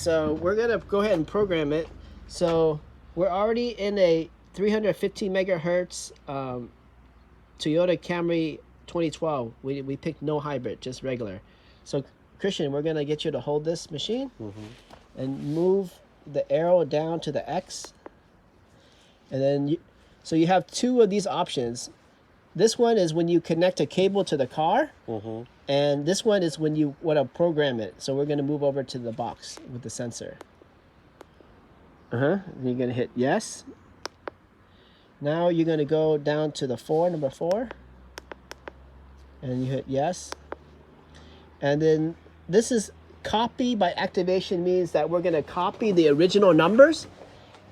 So we're gonna go ahead and program it. So we're already in a 315 megahertz Toyota Camry 2012. We picked no hybrid, just regular. So Christian, we're gonna get you to hold this machine and move the arrow down to the X, and then so you have two of these options. This one is when you connect a cable to the car, and this one is when you want to program it. So we're going to move over to the box with the sensor. You're going to hit yes. Now you're going to go down to the number 4, and you hit yes. And then this is copy by activation, means that we're going to copy the original numbers,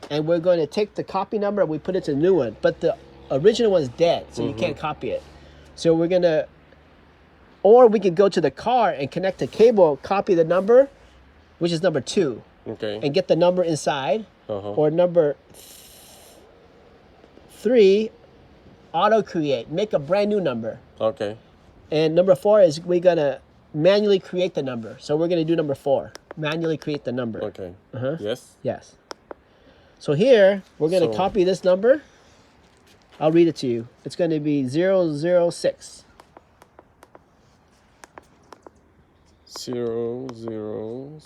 and we're going to take the copy number and we put it to the new one. But the original one's dead, so you can't copy it. So we're going to, or we could go to the car and connect a cable, copy the number, which is number 2, and get the number inside. Or number 3, auto create, make a brand new number. And number 4 is we're gonna manually create the number. So we're gonna do number 4, manually create the number. Yes. So here we're gonna copy this number. I'll read it to you. It's gonna be 006. 006.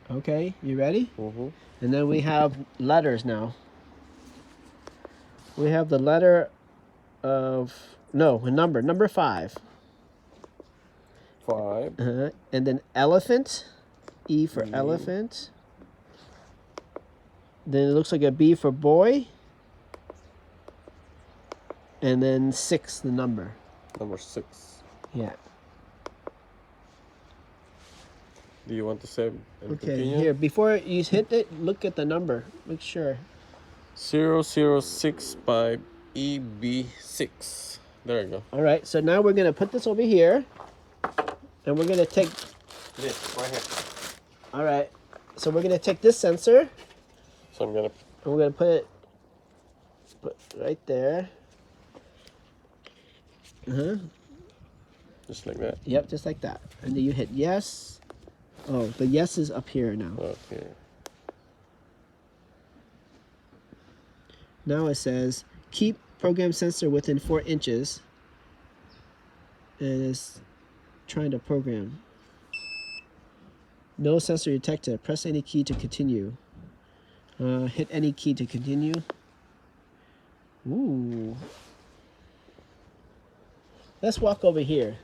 Okay, you ready? And then we have letters now. We have the letter of, number 5. 5. And then elephant, E for elephant. Then it looks like a B for boy. And then 6, the number. Number 6. Yeah. Do you want to save and Okay, continue? here, before you hit it, look at the number. Make sure. 0065 EB6. There you go. All right, so now we're going to put this over here. And we're going to take... This, right here. All right, so we're going to take this sensor. So I'm going to... And we're going to put right there. Just like that. Yep, just like that. And then you hit yes. Oh, the yes is up here now. Okay. Now it says, keep program sensor within 4 inches. And it's trying to program. No sensor detected. Press any key to continue. Hit any key to continue. Ooh. Let's walk over here.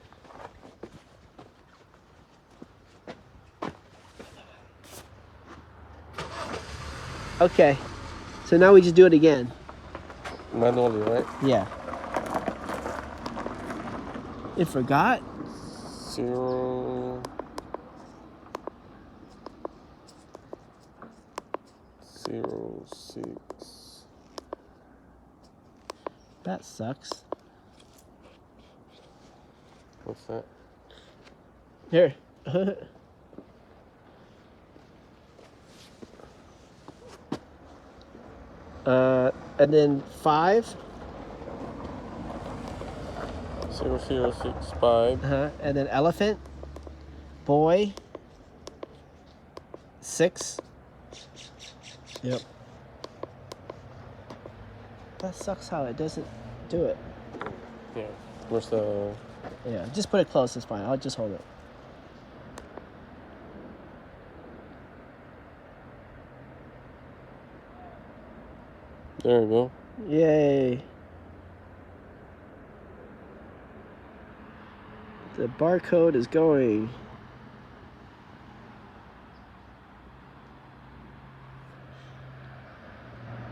Okay, so now we just do it again. Manually, right? Yeah. It forgot? 0 06. That sucks. What's that? Here. And then 5. 0065. And then elephant. Boy. 6. Yep. That sucks how it doesn't do it. Yeah. Where's the... Yeah, just put it close, it's fine. I'll just hold it. There you go. Yay. The barcode is going.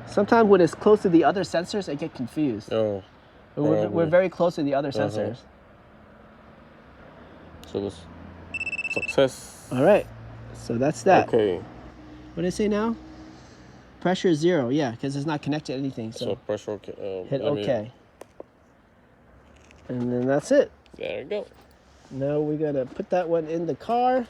Sometimes when it's close to the other sensors, I get confused. Oh. We're very close to the other sensors. So this success. All right. So that's that. Okay. What did it say now? Pressure 0. Yeah, because it's not connected to anything. So pressure okay. hit OK. And then that's it. There you go. Now we're going to put that one in the car.